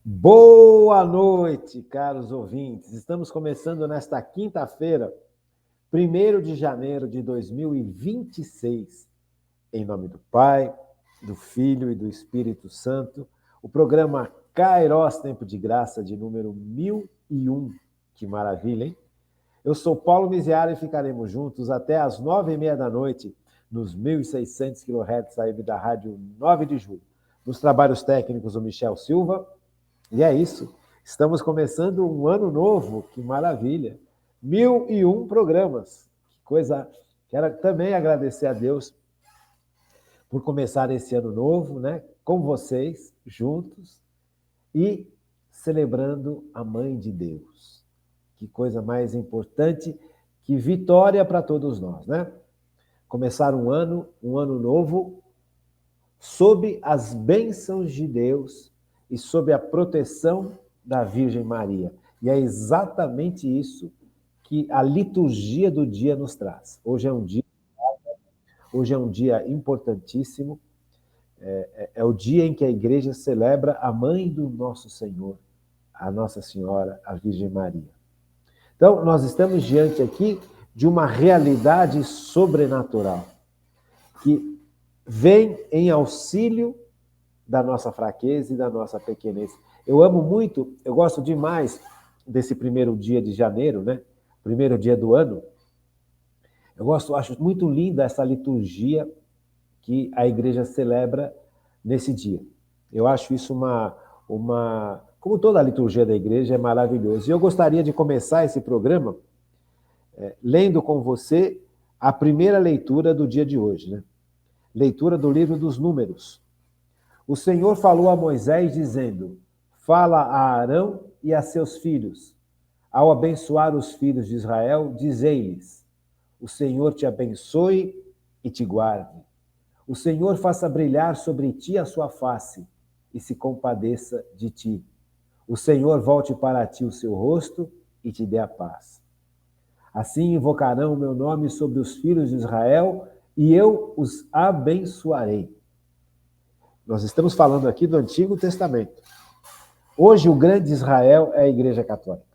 Boa noite, caros ouvintes. Estamos começando nesta quinta-feira, 1º de janeiro de 2026. Em nome do Pai, do Filho e do Espírito Santo, o programa Kairos Tempo de Graça de número 1001. Que maravilha, hein? Eu sou Paulo Miziara e ficaremos juntos até às 9h30 da noite, nos 1.600 kHz AM da Rádio 9 de Julho. Nos trabalhos técnicos, o Michel Silva. E é isso. Estamos começando um ano novo. Que maravilha. 1001 programas. Que coisa. Quero também agradecer a Deus por começar esse ano novo, né? Com vocês, juntos, e celebrando a Mãe de Deus. Que coisa mais importante, que vitória para todos nós, né? Começar um ano novo, sob as bênçãos de Deus e sob a proteção da Virgem Maria. E é exatamente isso que a liturgia do dia nos traz. Hoje é um dia importantíssimo. É o dia em que a igreja celebra a mãe do nosso Senhor, a Nossa Senhora, a Virgem Maria. Então, nós estamos diante aqui de uma realidade sobrenatural que vem em auxílio da nossa fraqueza e da nossa pequenez. Eu gosto demais desse 1º dia de janeiro, né? Primeiro dia do ano. Acho muito linda essa liturgia que a igreja celebra nesse dia. Eu acho isso como toda a liturgia da igreja, é maravilhoso. E eu gostaria de começar esse programa lendo com você a primeira leitura do dia de hoje, né? Leitura do livro dos Números. O Senhor falou a Moisés dizendo: fala a Arão e a seus filhos. Ao abençoar os filhos de Israel, dizei-lhes: o Senhor te abençoe e te guarde. O Senhor faça brilhar sobre ti a sua face e se compadeça de ti. O Senhor volte para ti o seu rosto e te dê a paz. Assim invocarão o meu nome sobre os filhos de Israel e eu os abençoarei. Nós estamos falando aqui do Antigo Testamento. Hoje o grande Israel é a Igreja Católica.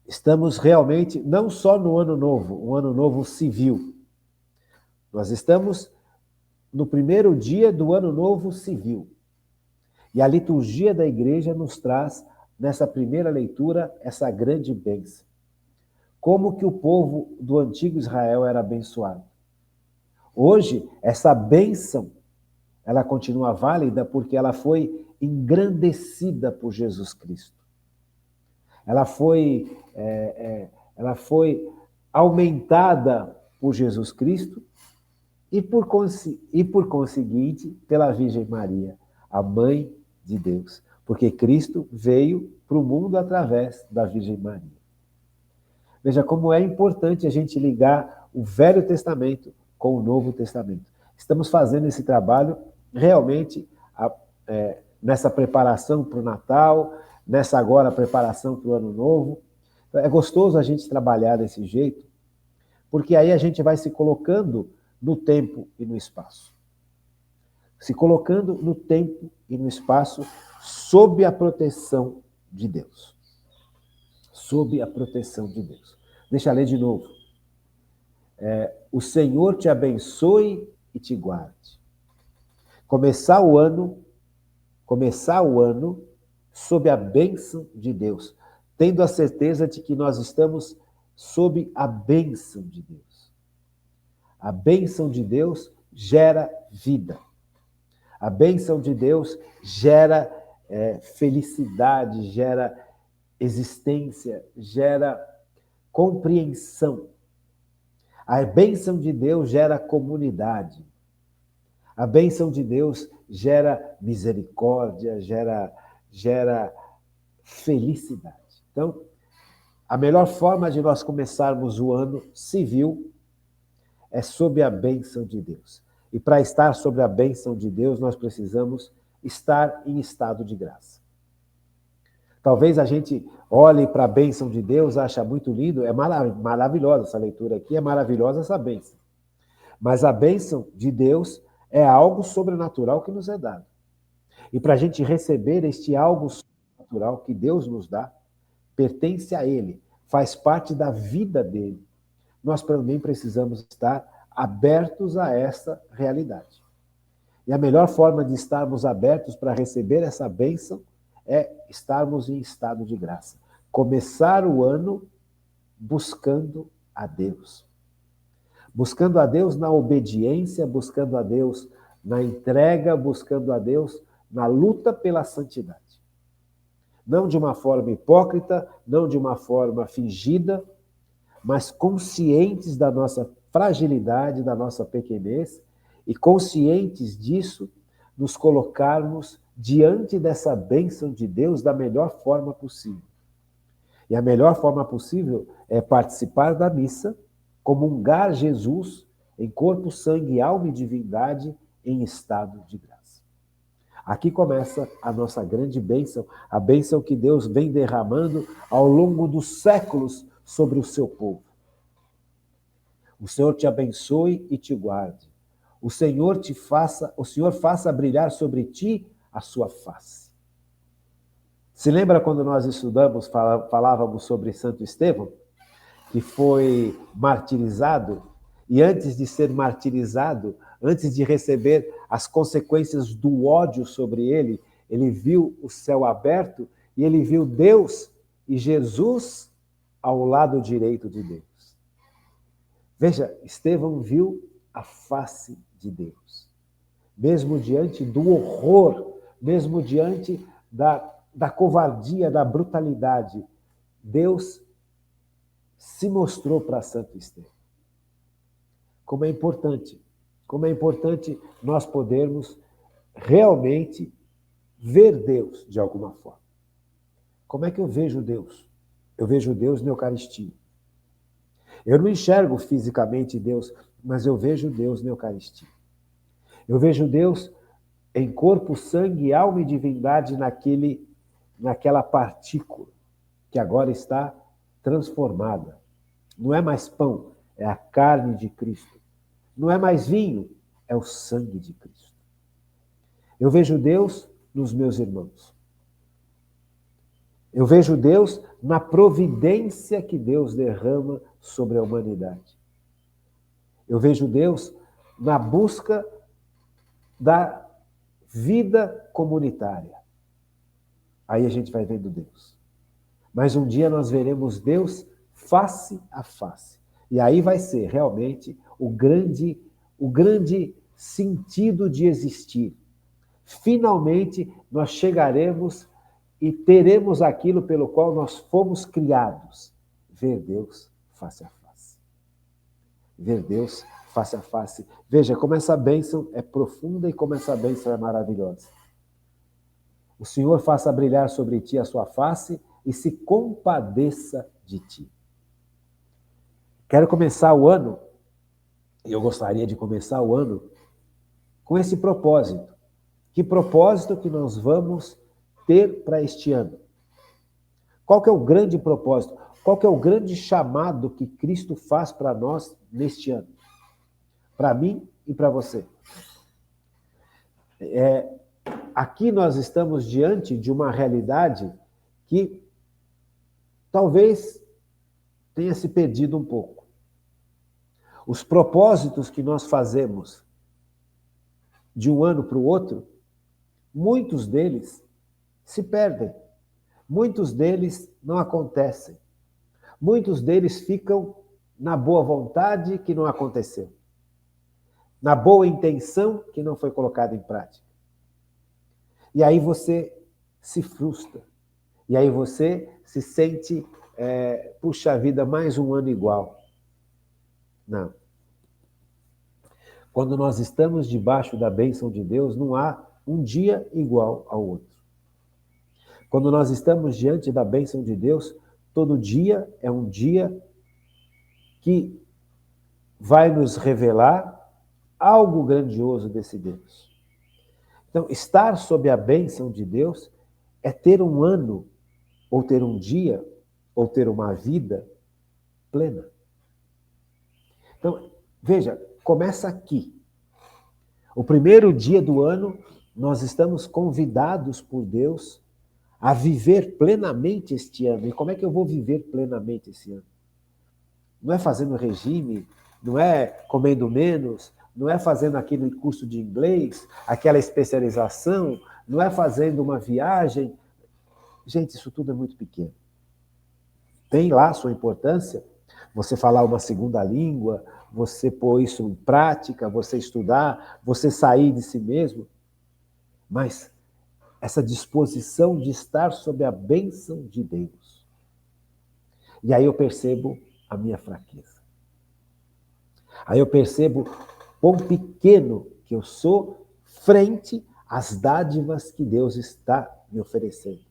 Estamos realmente não só no Ano Novo, um Ano Novo civil. Nós estamos no primeiro dia do Ano Novo civil. E a liturgia da Igreja nos traz, nessa primeira leitura, essa grande bênção. Como que o povo do antigo Israel era abençoado. Hoje, essa bênção, ela continua válida porque ela foi engrandecida por Jesus Cristo. Ela foi aumentada por Jesus Cristo e por conseguinte, pela Virgem Maria, a Mãe de Deus. Porque Cristo veio para o mundo através da Virgem Maria. Veja como é importante a gente ligar o Velho Testamento com o Novo Testamento. Estamos fazendo esse trabalho realmente nessa preparação para o Natal, nessa agora preparação para o Ano Novo. É gostoso a gente trabalhar desse jeito, porque aí a gente vai se colocando no tempo e no espaço. Se colocando no tempo e no espaço sob a proteção de Deus. Sob a proteção de Deus. Deixa eu ler de novo. O Senhor te abençoe e te guarde. Começar o ano sob a bênção de Deus, tendo a certeza de que nós estamos sob a bênção de Deus. A bênção de Deus gera vida. A bênção de Deus gera felicidade, gera existência, gera compreensão. A bênção de Deus gera comunidade. A bênção de Deus gera misericórdia, gera felicidade. Então, a melhor forma de nós começarmos o ano civil é sob a bênção de Deus. E para estar sob a bênção de Deus, nós precisamos estar em estado de graça. Talvez a gente olhe para a bênção de Deus, acha muito lindo, é maravilhosa essa leitura aqui, é maravilhosa essa bênção. Mas a bênção de Deus é algo sobrenatural que nos é dado. E para a gente receber este algo sobrenatural que Deus nos dá, pertence a Ele, faz parte da vida dele. Nós também precisamos estar abertos a essa realidade. E a melhor forma de estarmos abertos para receber essa bênção é estarmos em estado de graça. Começar o ano buscando a Deus. Buscando a Deus na obediência, buscando a Deus na entrega, buscando a Deus na luta pela santidade. Não de uma forma hipócrita, não de uma forma fingida, mas conscientes da nossa fragilidade, da nossa pequenez, e conscientes disso, nos colocarmos diante dessa bênção de Deus da melhor forma possível. E a melhor forma possível é participar da missa, comungar Jesus em corpo, sangue, alma e divindade em estado de graça. Aqui começa a nossa grande bênção, a bênção que Deus vem derramando ao longo dos séculos sobre o seu povo. O Senhor te abençoe e te guarde. O Senhor faça brilhar sobre ti a sua face. Se lembra quando nós estudamos, falávamos sobre Santo Estevão, que foi martirizado, e antes de ser martirizado, antes de receber as consequências do ódio sobre ele, ele viu o céu aberto e ele viu Deus e Jesus ao lado direito de Deus. Veja, Estevão viu a face de Deus. Mesmo diante do horror, mesmo diante da covardia, da brutalidade, Deus se mostrou para Santo Estevão. Como é importante nós podermos realmente ver Deus de alguma forma. Como é que eu vejo Deus? Eu vejo Deus na Eucaristia. Eu não enxergo fisicamente Deus, mas eu vejo Deus na Eucaristia. Eu vejo Deus em corpo, sangue, alma e divindade naquela partícula que agora está transformada. Não é mais pão, é a carne de Cristo. Não é mais vinho, é o sangue de Cristo. Eu vejo Deus nos meus irmãos. Eu vejo Deus na providência que Deus derrama sobre a humanidade. Eu vejo Deus na busca da vida comunitária. Aí a gente vai vendo Deus. Mas um dia nós veremos Deus face a face. E aí vai ser realmente o grande sentido de existir. Finalmente nós chegaremos e teremos aquilo pelo qual nós fomos criados. Ver Deus face a face. Ver Deus face a face. Veja como essa bênção é profunda e como essa bênção é maravilhosa. O Senhor faça brilhar sobre ti a sua face e se compadeça de ti. Quero começar o ano, e eu gostaria de começar o ano com esse propósito. Que propósito que nós vamos ter para este ano? Qual que é o grande propósito? Qual que é o grande chamado que Cristo faz para nós neste ano? Para mim e para você. Aqui nós estamos diante de uma realidade que talvez tenha se perdido um pouco. Os propósitos que nós fazemos de um ano para o outro, muitos deles se perdem. Muitos deles não acontecem. Muitos deles ficam na boa vontade que não aconteceu. Na boa intenção que não foi colocada em prática. E aí você se frustra. E aí você se sente, puxa vida, mais um ano igual. Não. Quando nós estamos debaixo da bênção de Deus, não há um dia igual ao outro. Quando nós estamos diante da bênção de Deus, todo dia é um dia que vai nos revelar algo grandioso desse Deus. Então, estar sob a bênção de Deus é ter um ano, ou ter um dia, ou ter uma vida plena. Então, veja, começa aqui. O primeiro dia do ano nós estamos convidados por Deus a viver plenamente este ano. E como é que eu vou viver plenamente esse ano? Não é fazendo regime, não é comendo menos, não é fazendo aquele curso de inglês, aquela especialização, não é fazendo uma viagem. Gente, isso tudo é muito pequeno. Tem lá a sua importância, você falar uma segunda língua, você pôr isso em prática, você estudar, você sair de si mesmo, mas essa disposição de estar sob a bênção de Deus. E aí eu percebo a minha fraqueza. Aí eu percebo quão pequeno que eu sou frente às dádivas que Deus está me oferecendo.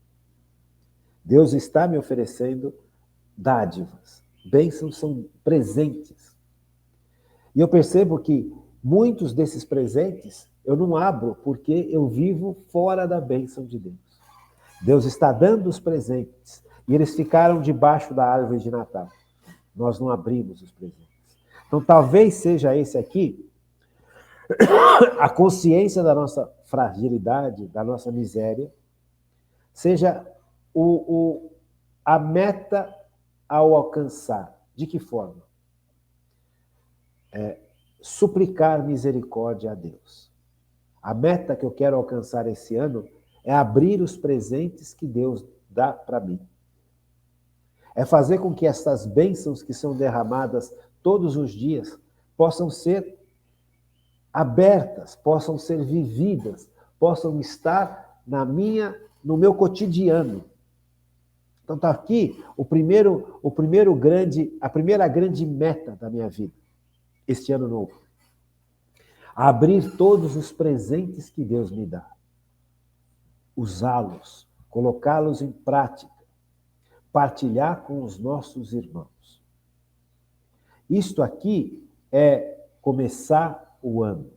Deus está me oferecendo dádivas. Bênçãos são presentes. E eu percebo que muitos desses presentes eu não abro porque eu vivo fora da bênção de Deus. Deus está dando os presentes e eles ficaram debaixo da árvore de Natal. Nós não abrimos os presentes. Então talvez seja esse aqui a consciência da nossa fragilidade, da nossa miséria, seja a meta ao alcançar. De que forma? Suplicar misericórdia a Deus. A meta que eu quero alcançar esse ano é abrir os presentes que Deus dá para mim. É fazer com que essas bênçãos que são derramadas todos os dias possam ser abertas, possam ser vividas, possam estar no meu cotidiano. Então está aqui a primeira grande meta da minha vida, este ano novo. Abrir todos os presentes que Deus me dá. Usá-los, colocá-los em prática, partilhar com os nossos irmãos. Isto aqui é começar o ano.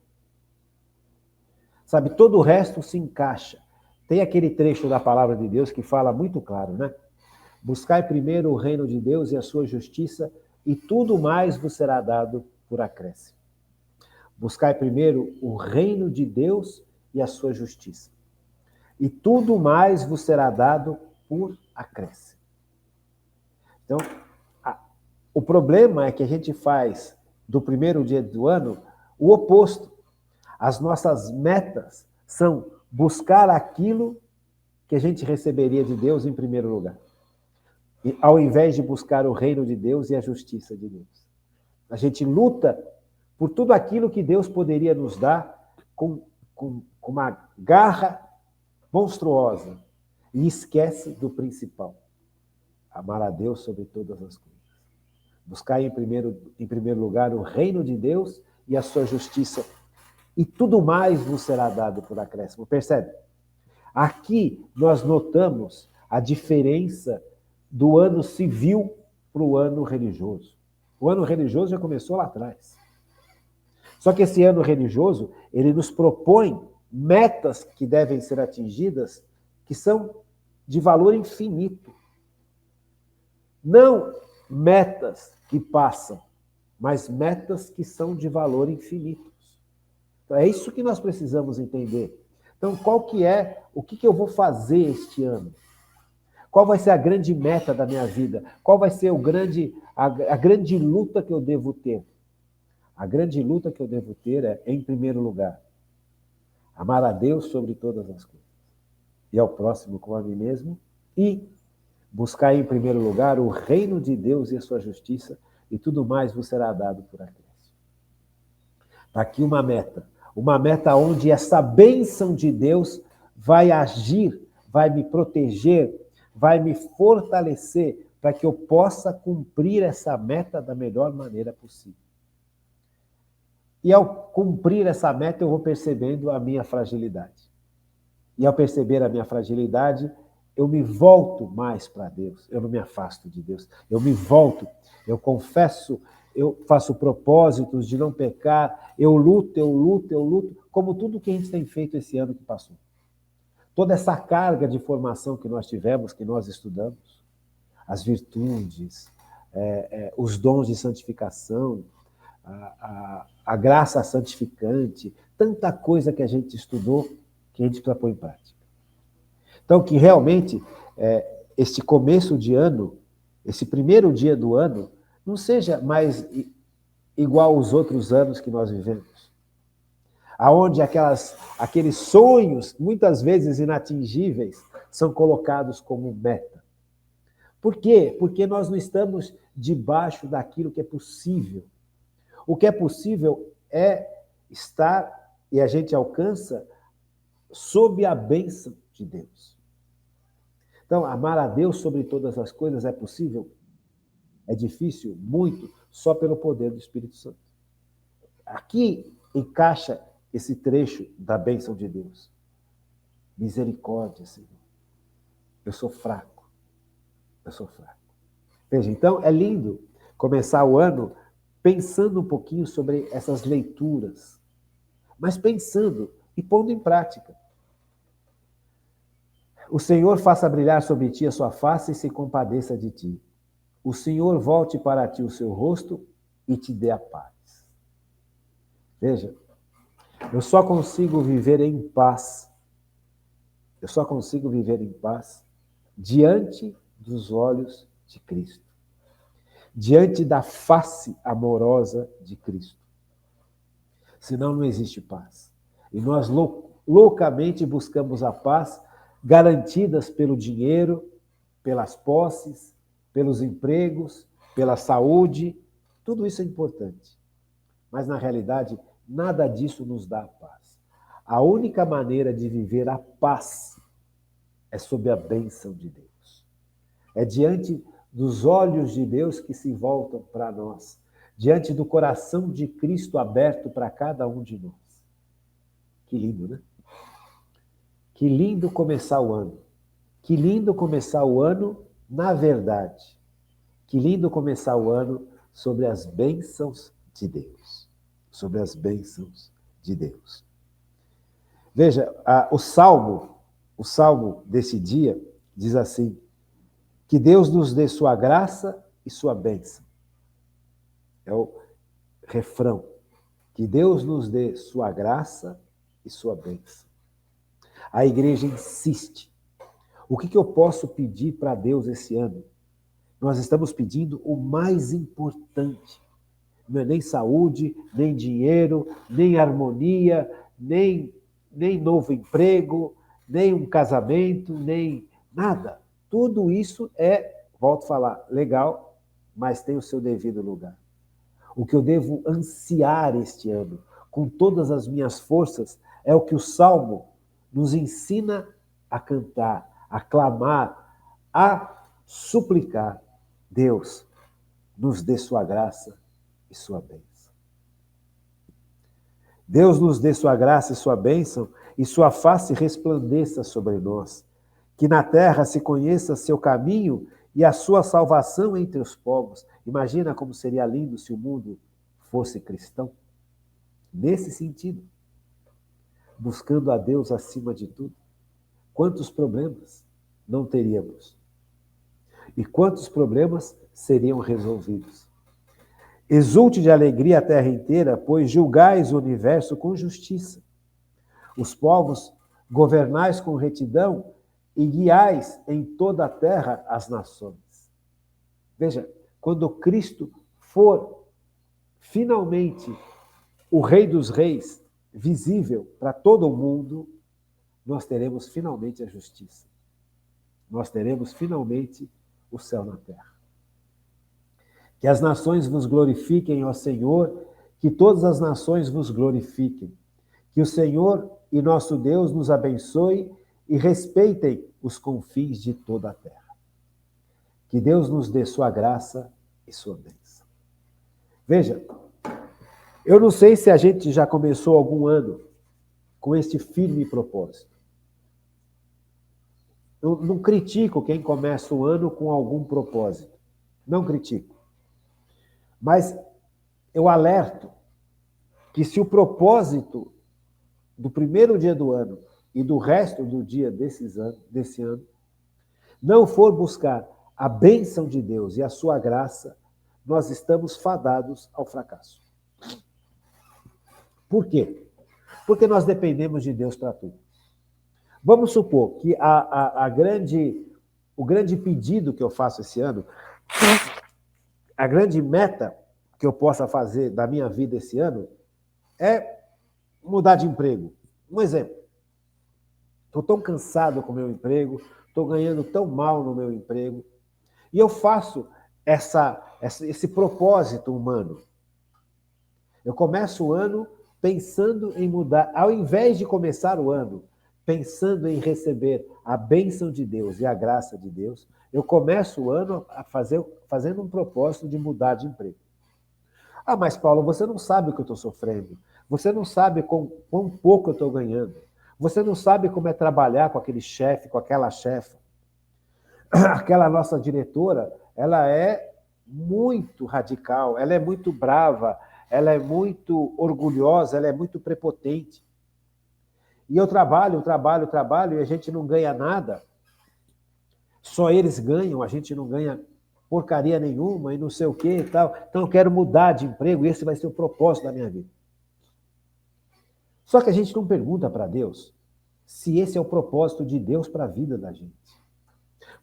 Sabe, todo o resto se encaixa. Tem aquele trecho da palavra de Deus que fala muito claro, né? Buscai primeiro o reino de Deus e a sua justiça, e tudo mais vos será dado por acréscimo. Buscai primeiro o reino de Deus e a sua justiça, e tudo mais vos será dado por acréscimo. Então, o problema é que a gente faz do primeiro dia do ano o oposto. As nossas metas são buscar aquilo que a gente receberia de Deus em primeiro lugar, e ao invés de buscar o reino de Deus e a justiça de Deus. A gente luta por tudo aquilo que Deus poderia nos dar com uma garra monstruosa e esquece do principal. Amar a Deus sobre todas as coisas. Buscar em primeiro lugar o reino de Deus e a sua justiça, e tudo mais vos será dado por acréscimo. Percebe? Aqui nós notamos a diferença do ano civil para o ano religioso. O ano religioso já começou lá atrás. Só que esse ano religioso, ele nos propõe metas que devem ser atingidas, que são de valor infinito. Não metas que passam, mas metas que são de valor infinito. Então, é isso que nós precisamos entender. Então, o que eu vou fazer este ano? Qual vai ser a grande meta da minha vida? Qual vai ser a grande luta que eu devo ter? A grande luta que eu devo ter é, em primeiro lugar, amar a Deus sobre todas as coisas, e ao próximo como a mim mesmo, e buscar em primeiro lugar o reino de Deus e a sua justiça, e tudo mais vos será dado por acréscimo. Está aqui uma meta onde essa bênção de Deus vai agir, vai me proteger, vai me fortalecer para que eu possa cumprir essa meta da melhor maneira possível. E ao cumprir essa meta, eu vou percebendo a minha fragilidade. E ao perceber a minha fragilidade, eu me volto mais para Deus. Eu não me afasto de Deus. Eu me volto, eu confesso, eu faço propósitos de não pecar, eu luto, como tudo que a gente tem feito esse ano que passou. Toda essa carga de formação que nós tivemos, que nós estudamos, as virtudes, os dons de santificação, a graça santificante, tanta coisa que a gente estudou, que a gente precisa pôr em prática. Então, que realmente este começo de ano, esse primeiro dia do ano, não seja mais igual aos outros anos que nós vivemos. Aonde aqueles sonhos, muitas vezes inatingíveis, são colocados como meta. Por quê? Porque nós não estamos debaixo daquilo que é possível. O que é possível é estar, e a gente alcança, sob a bênção de Deus. Então, amar a Deus sobre todas as coisas é possível? É difícil? Muito, só pelo poder do Espírito Santo. Aqui encaixa esse trecho da bênção de Deus. Misericórdia, Senhor. Eu sou fraco. Eu sou fraco. Veja, então é lindo começar o ano pensando um pouquinho sobre essas leituras, mas pensando e pondo em prática. O Senhor faça brilhar sobre ti a sua face e se compadeça de ti. O Senhor volte para ti o seu rosto e te dê a paz. Veja, eu só consigo viver em paz. Eu só consigo viver em paz diante dos olhos de Cristo. Diante da face amorosa de Cristo. Senão não existe paz. E nós loucamente buscamos a paz garantidas pelo dinheiro, pelas posses, pelos empregos, pela saúde. Tudo isso é importante. Mas, na realidade, nada disso nos dá a paz. A única maneira de viver a paz é sob a bênção de Deus. É diante dos olhos de Deus que se voltam para nós, diante do coração de Cristo aberto para cada um de nós. Que lindo, né? Que lindo começar o ano. Que lindo começar o ano na verdade. Que lindo começar o ano sobre as bênçãos de Deus. Sobre as bênçãos de Deus. Veja, o salmo desse dia diz assim: que Deus nos dê sua graça e sua bênção. É o refrão. Que Deus nos dê sua graça e sua bênção. A igreja insiste. O que eu posso pedir para Deus esse ano? Nós estamos pedindo o mais importante. Não é nem saúde, nem dinheiro, nem harmonia, nem novo emprego, nem um casamento, nem nada. Tudo isso volto a falar, legal, mas tem o seu devido lugar. O que eu devo ansiar este ano, com todas as minhas forças, é o que o Salmo nos ensina a cantar, a clamar, a suplicar. Deus, nos dê sua graça e sua bênção. Deus nos dê sua graça e sua bênção, e sua face resplandeça sobre nós. Que na terra se conheça seu caminho e a sua salvação entre os povos. Imagina como seria lindo se o mundo fosse cristão. Nesse sentido, buscando a Deus acima de tudo. Quantos problemas não teríamos? E quantos problemas seriam resolvidos? Exulte de alegria a terra inteira, pois julgais o universo com justiça. Os povos governais com retidão e guiais em toda a terra as nações. Veja, quando Cristo for finalmente o Rei dos Reis, visível para todo o mundo, nós teremos finalmente a justiça. Nós teremos finalmente o céu na terra. Que as nações vos glorifiquem, ó Senhor, que todas as nações vos glorifiquem. Que o Senhor e nosso Deus nos abençoe e respeitem os confins de toda a terra. Que Deus nos dê sua graça e sua bênção. Veja, eu não sei se a gente já começou algum ano com este firme propósito. Eu não critico quem começa o ano com algum propósito. Não critico. Mas eu alerto que se o propósito do primeiro dia do ano e do resto do dia desse ano não for buscar a bênção de Deus e a sua graça, nós estamos fadados ao fracasso. Por quê? Porque nós dependemos de Deus para tudo. Vamos supor que o grande pedido que eu faço esse ano, a grande meta que eu possa fazer da minha vida esse ano é mudar de emprego. Um exemplo. Estou tão cansado com o meu emprego, estou ganhando tão mal no meu emprego, e eu faço esse propósito humano. Eu começo o ano pensando em mudar, ao invés de começar o ano pensando em receber a bênção de Deus e a graça de Deus, eu começo o ano fazendo um propósito de mudar de emprego. Ah, mas Paulo, você não sabe o que eu estou sofrendo. Você não sabe quão pouco eu estou ganhando. Você não sabe como é trabalhar com aquele chefe, com aquela chefa. Aquela nossa diretora, ela é muito radical, ela é muito brava, ela é muito orgulhosa, ela é muito prepotente. E eu trabalho e a gente não ganha nada. Só eles ganham, a gente não ganha porcaria nenhuma e não sei o que e tal. Então eu quero mudar de emprego e esse vai ser o propósito da minha vida. Só que a gente não pergunta para Deus se esse é o propósito de Deus para a vida da gente.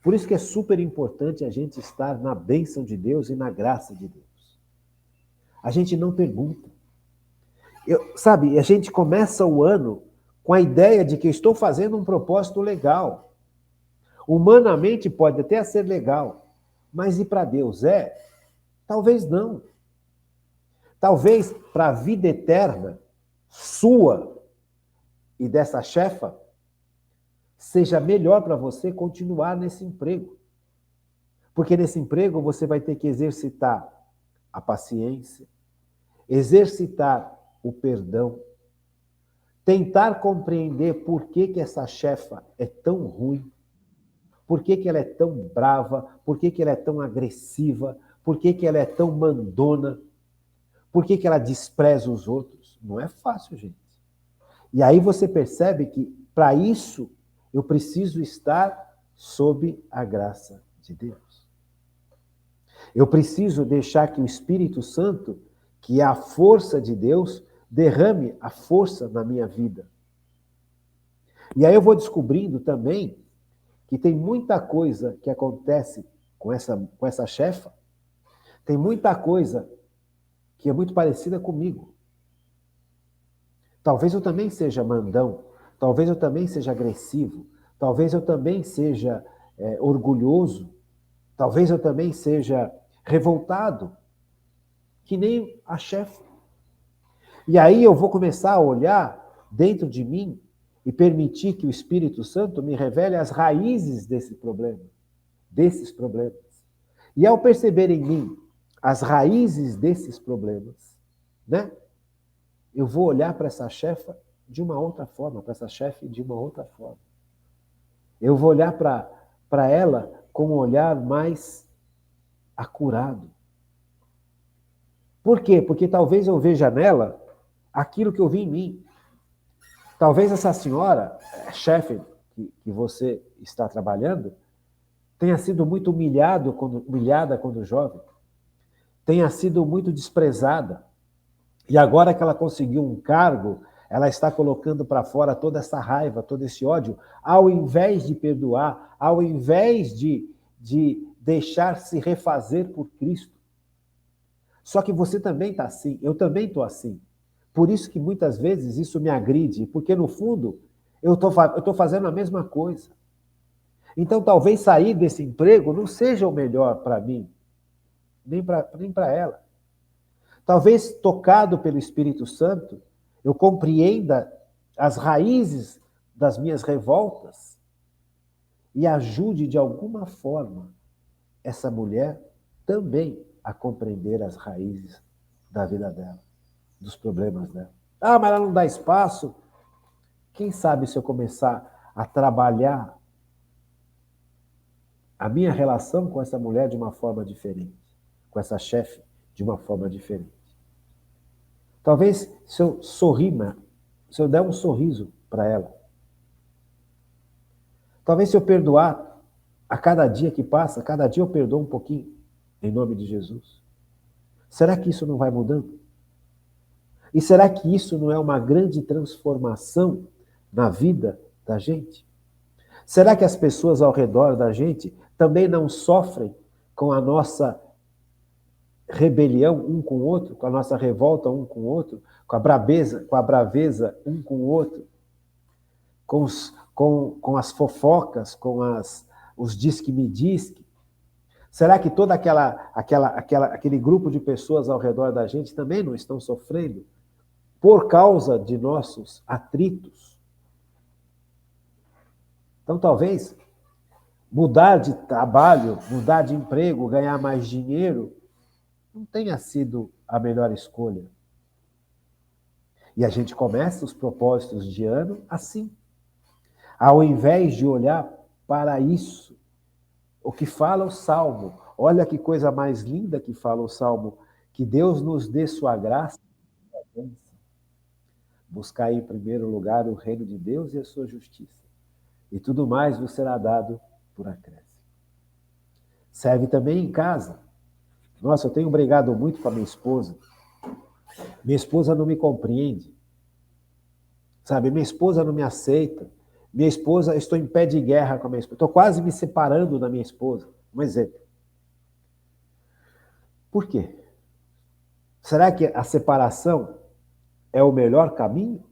Por isso que é super importante a gente estar na bênção de Deus e na graça de Deus. A gente não pergunta. Sabe, a gente começa o ano com a ideia de que estou fazendo um propósito legal. Humanamente pode até ser legal, mas e para Deus é? Talvez não. Talvez para a vida eterna sua e dessa chefa seja melhor para você continuar nesse emprego. Porque nesse emprego você vai ter que exercitar a paciência, exercitar o perdão, tentar compreender por que essa chefa é tão ruim, por que ela é tão brava, por que ela é tão agressiva, por que ela é tão mandona, por que ela despreza os outros. Não é fácil, gente. E aí você percebe que, para isso, eu preciso estar sob a graça de Deus. Eu preciso deixar que o Espírito Santo, que é a força de Deus, derrame a força na minha vida. E aí eu vou descobrindo também que tem muita coisa que acontece com essa chefa, tem muita coisa que é muito parecida comigo. Talvez eu também seja mandão, talvez eu também seja agressivo, talvez eu também seja orgulhoso, talvez eu também seja revoltado, que nem a chefe. E aí eu vou começar a olhar dentro de mim e permitir que o Espírito Santo me revele as raízes desses problemas. E ao perceber em mim as raízes desses problemas, né? Eu vou olhar para essa chefa de uma outra forma, para essa chefe de uma outra forma. Eu vou olhar para ela com um olhar mais acurado. Por quê? Porque talvez eu veja nela aquilo que eu vi em mim. Talvez essa senhora, chefe que você está trabalhando, tenha sido muito humilhada quando jovem, tenha sido muito desprezada. E agora que ela conseguiu um cargo, ela está colocando para fora toda essa raiva, todo esse ódio, ao invés de perdoar, ao invés de deixar se refazer por Cristo. Só que você também está assim, eu também estou assim. Por isso que muitas vezes isso me agride, porque no fundo eu estou fazendo a mesma coisa. Então talvez sair desse emprego não seja o melhor para mim, nem para ela. Talvez, tocado pelo Espírito Santo, eu compreenda as raízes das minhas revoltas e ajude de alguma forma essa mulher também a compreender as raízes da vida dela, dos problemas dela. Ah, mas ela não dá espaço. Quem sabe se eu começar a trabalhar a minha relação com essa mulher de uma forma diferente, com essa chefe de uma forma diferente. Talvez se eu sorrir, se eu der um sorriso para ela. Talvez se eu perdoar a cada dia que passa, cada dia eu perdoo um pouquinho, em nome de Jesus. Será que isso não vai mudando? E será que isso não é uma grande transformação na vida da gente? Será que as pessoas ao redor da gente também não sofrem com a nossa rebelião um com o outro, com a nossa revolta um com o outro, com a braveza um com o outro, com as fofocas, os diz-que-me-diz-que? Será que todo aquele grupo de pessoas ao redor da gente também não estão sofrendo por causa de nossos atritos? Então, talvez, mudar de trabalho, mudar de emprego, ganhar mais dinheiro, não tenha sido a melhor escolha. E a gente começa os propósitos de ano assim. Ao invés de olhar para isso, o que fala o Salmo, olha que coisa mais linda que fala o Salmo, que Deus nos dê sua graça e sua bênção. Buscar em primeiro lugar o reino de Deus e a sua justiça. E tudo mais vos será dado por acréscimo. Serve também em casa. Nossa, eu tenho brigado muito com a minha esposa. Minha esposa não me compreende. Sabe, minha esposa não me aceita. Minha esposa, estou em pé de guerra com a minha esposa. Estou quase me separando da minha esposa. Um exemplo. Por quê? Será que a separação é o melhor caminho?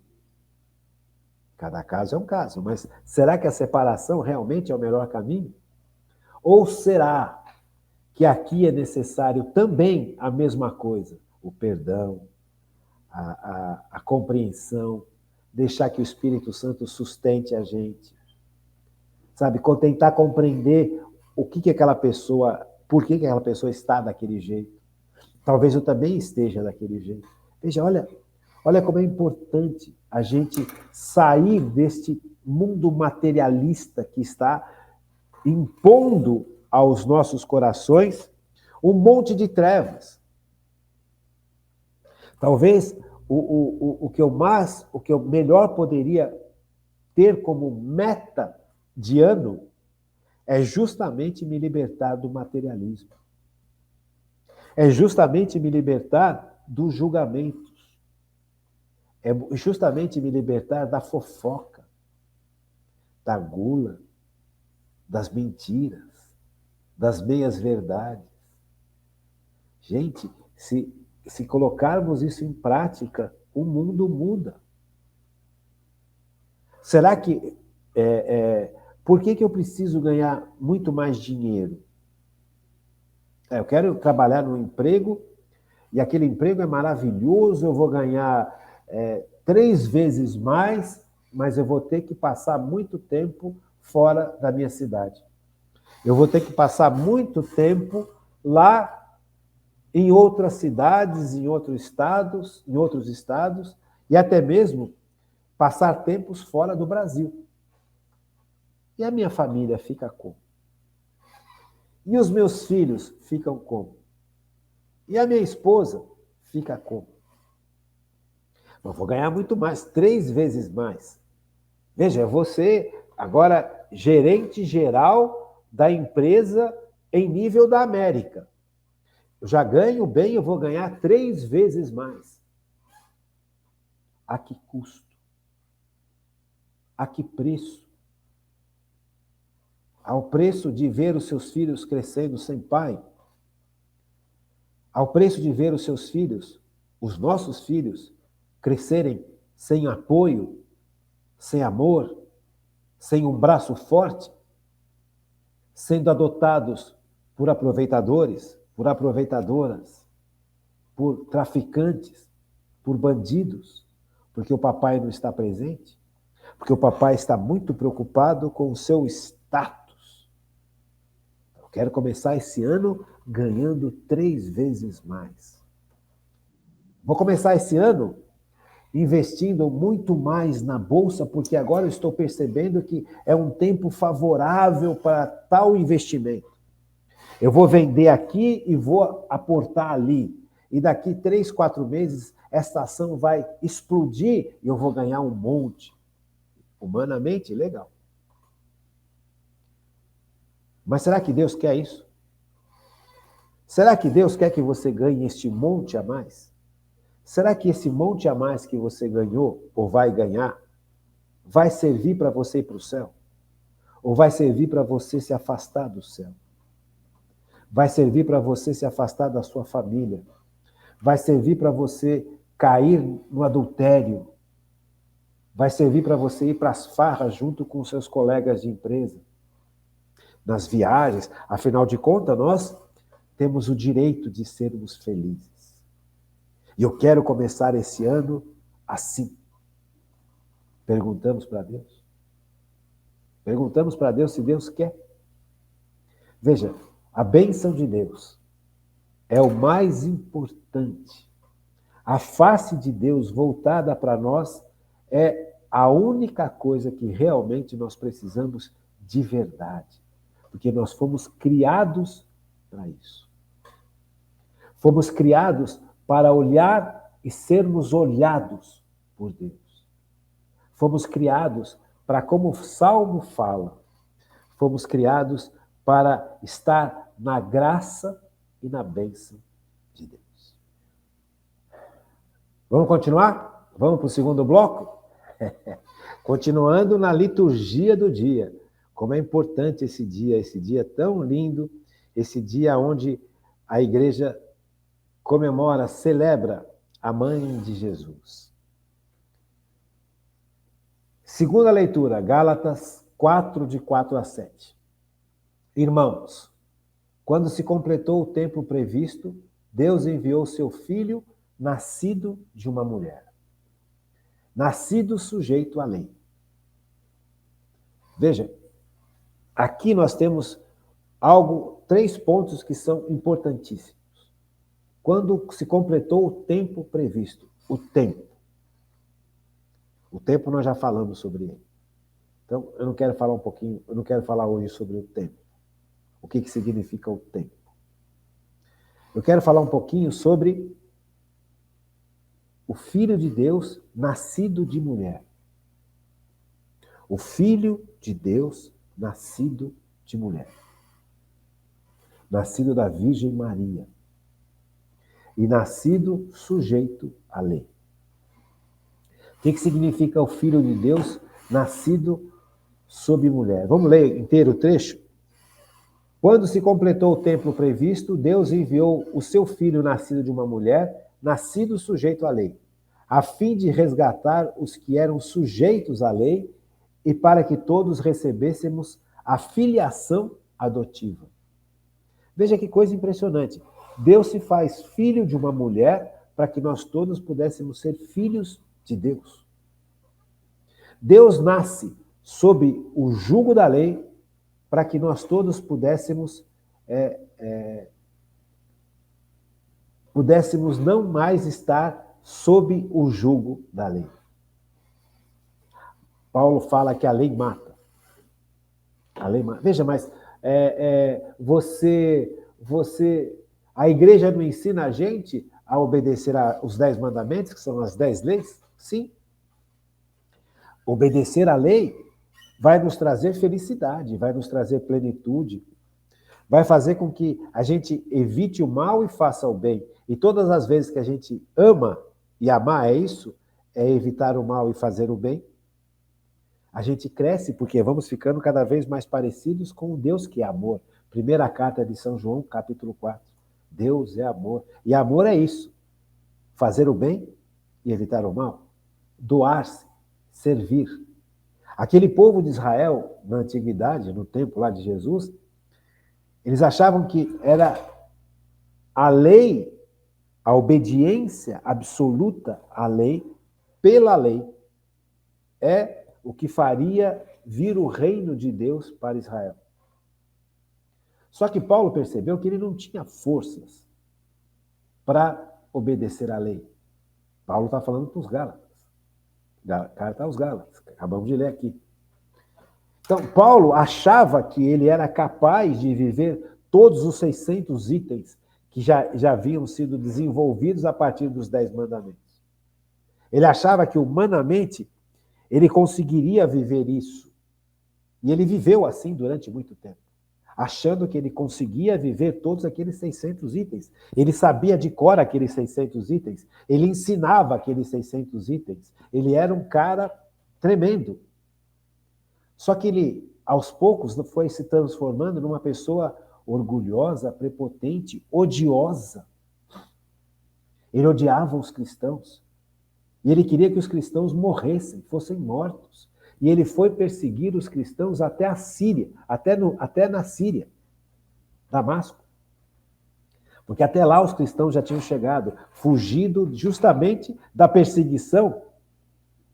Cada caso é um caso, mas será que a separação realmente é o melhor caminho? Ou será que aqui é necessário também a mesma coisa? O perdão, a compreensão, deixar que o Espírito Santo sustente a gente. Sabe, tentar compreender o que aquela pessoa, por que aquela pessoa está daquele jeito. Talvez eu também esteja daquele jeito. Veja, olha como é importante a gente sair deste mundo materialista que está impondo aos nossos corações um monte de trevas. Talvez o que eu melhor poderia ter como meta de ano é justamente me libertar do materialismo. É justamente me libertar dos julgamentos. É justamente me libertar da fofoca, da gula, das mentiras, das meias-verdades. Gente, se colocarmos isso em prática, o mundo muda. Será que... por que eu preciso ganhar muito mais dinheiro? Eu quero trabalhar num emprego, e aquele emprego é maravilhoso, eu vou ganhar 3 vezes mais, mas eu vou ter que passar muito tempo fora da minha cidade. Eu vou ter que passar muito tempo lá em outras cidades, em outros estados, e até mesmo passar tempos fora do Brasil. E a minha família fica como? E os meus filhos ficam como? E a minha esposa fica como? Eu vou ganhar muito mais, 3 vezes mais. Veja, eu vou ser agora gerente geral da empresa em nível da América. Eu já ganho bem, eu vou ganhar 3 vezes mais. A que custo? A que preço? Ao preço de ver os seus filhos crescendo sem pai? Ao preço de ver os seus filhos, os nossos filhos, crescerem sem apoio, sem amor, sem um braço forte, sendo adotados por aproveitadores, por aproveitadoras, por traficantes, por bandidos, porque o papai não está presente, porque o papai está muito preocupado com o seu status. Eu quero começar esse ano ganhando 3 vezes mais. Vou começar esse ano investindo muito mais na bolsa, porque agora eu estou percebendo que é um tempo favorável para tal investimento. Eu vou vender aqui e vou aportar ali. E daqui 3, 4 meses, essa ação vai explodir e eu vou ganhar um monte. Humanamente, legal. Mas será que Deus quer isso? Será que Deus quer que você ganhe este monte a mais? Será que esse monte a mais que você ganhou, ou vai ganhar, vai servir para você ir para o céu? Ou vai servir para você se afastar do céu? Vai servir para você se afastar da sua família? Vai servir para você cair no adultério? Vai servir para você ir para as farras junto com seus colegas de empresa? Nas viagens? Afinal de contas, nós temos o direito de sermos felizes. E eu quero começar esse ano assim. Perguntamos para Deus. Perguntamos para Deus se Deus quer. Veja, a bênção de Deus é o mais importante. A face de Deus voltada para nós é a única coisa que realmente nós precisamos de verdade. Porque nós fomos criados para isso. Fomos criados para olhar e sermos olhados por Deus. Fomos criados para, como o Salmo fala, fomos criados para estar na graça e na bênção de Deus. Vamos continuar? Vamos para o segundo bloco? Continuando na liturgia do dia. Como é importante esse dia tão lindo, esse dia onde a igreja comemora, celebra a mãe de Jesus. Segunda leitura, Gálatas 4, de 4 a 7. Irmãos, quando se completou o tempo previsto, Deus enviou seu filho, nascido de uma mulher. Nascido sujeito à lei. Veja, aqui nós temos três pontos que são importantíssimos. Quando se completou o tempo previsto, o tempo. O tempo nós já falamos sobre ele. Então, eu não quero falar hoje sobre o tempo. O que significa o tempo? Eu quero falar um pouquinho sobre o Filho de Deus nascido de mulher. O Filho de Deus nascido de mulher. Nascido da Virgem Maria. E nascido sujeito à lei. O que significa o Filho de Deus nascido sob mulher? Vamos ler inteiro o trecho? Quando se completou o tempo previsto, Deus enviou o seu Filho nascido de uma mulher, nascido sujeito à lei, a fim de resgatar os que eram sujeitos à lei e para que todos recebêssemos a filiação adotiva. Veja que coisa impressionante. Deus se faz filho de uma mulher para que nós todos pudéssemos ser filhos de Deus. Deus nasce sob o jugo da lei para que nós todos pudéssemos não mais estar sob o jugo da lei. Paulo fala que a lei mata. A lei mata. Veja, mas a igreja não ensina a gente a obedecer os 10 mandamentos, que são as 10 leis? Sim. Obedecer à lei vai nos trazer felicidade, vai nos trazer plenitude, vai fazer com que a gente evite o mal e faça o bem. E todas as vezes que a gente ama, e amar é isso, é evitar o mal e fazer o bem, a gente cresce porque vamos ficando cada vez mais parecidos com o Deus que é amor. Primeira carta de São João, capítulo 4. Deus é amor. E amor é isso. Fazer o bem e evitar o mal. Doar-se, servir. Aquele povo de Israel, na antiguidade, no tempo lá de Jesus, eles achavam que era a lei, a obediência absoluta à lei, pela lei, é o que faria vir o reino de Deus para Israel. Só que Paulo percebeu que ele não tinha forças para obedecer à lei. Paulo está falando para os Gálatas. Carta aos Gálatas, acabamos de ler aqui. Então, Paulo achava que ele era capaz de viver todos os 600 itens que já haviam sido desenvolvidos a partir dos 10 mandamentos. Ele achava que, humanamente, ele conseguiria viver isso. E ele viveu assim durante muito tempo, achando que ele conseguia viver todos aqueles 600 itens. Ele sabia de cor aqueles 600 itens, ele ensinava aqueles 600 itens. Ele era um cara tremendo. Só que ele aos poucos, foi se transformando numa pessoa orgulhosa, prepotente, odiosa. Ele odiava os cristãos. E ele queria que os cristãos morressem, fossem mortos. E ele foi perseguir os cristãos até a Síria, até na Síria, Damasco. Porque até lá os cristãos já tinham chegado, fugido justamente da perseguição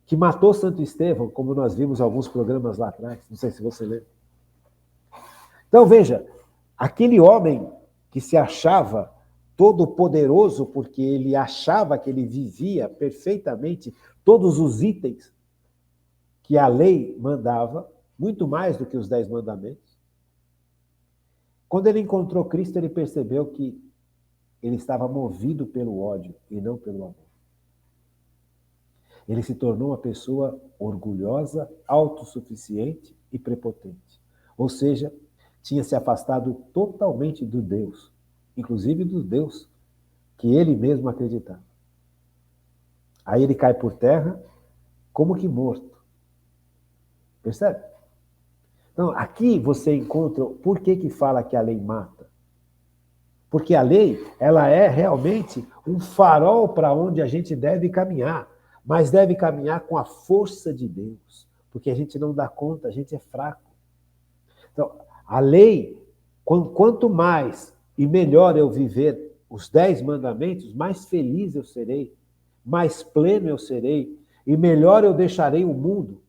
que matou Santo Estevão, como nós vimos em alguns programas lá atrás. Não sei se você lembra. Então, veja, aquele homem que se achava todo poderoso, porque ele achava que ele vivia perfeitamente todos os itens que a lei mandava, muito mais do que os 10 mandamentos. Quando ele encontrou Cristo, ele percebeu que ele estava movido pelo ódio e não pelo amor. Ele se tornou uma pessoa orgulhosa, autossuficiente e prepotente. Ou seja, tinha se afastado totalmente do Deus, inclusive do Deus que ele mesmo acreditava. Aí ele cai por terra como que morto. Percebe? Então, aqui você encontra por que fala que a lei mata. Porque a lei, ela é realmente um farol para onde a gente deve caminhar, mas deve caminhar com a força de Deus, porque a gente não dá conta, a gente é fraco. Então, a lei, quanto mais e melhor eu viver os 10 mandamentos, mais feliz eu serei, mais pleno eu serei, e melhor eu deixarei o mundo.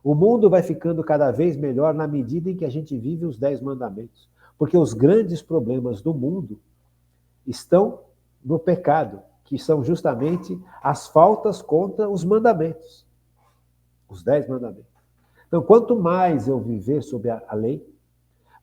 O mundo vai ficando cada vez melhor na medida em que a gente vive os 10 mandamentos. Porque os grandes problemas do mundo estão no pecado, que são justamente as faltas contra os mandamentos. Os 10 mandamentos. Então, quanto mais eu viver sob a lei,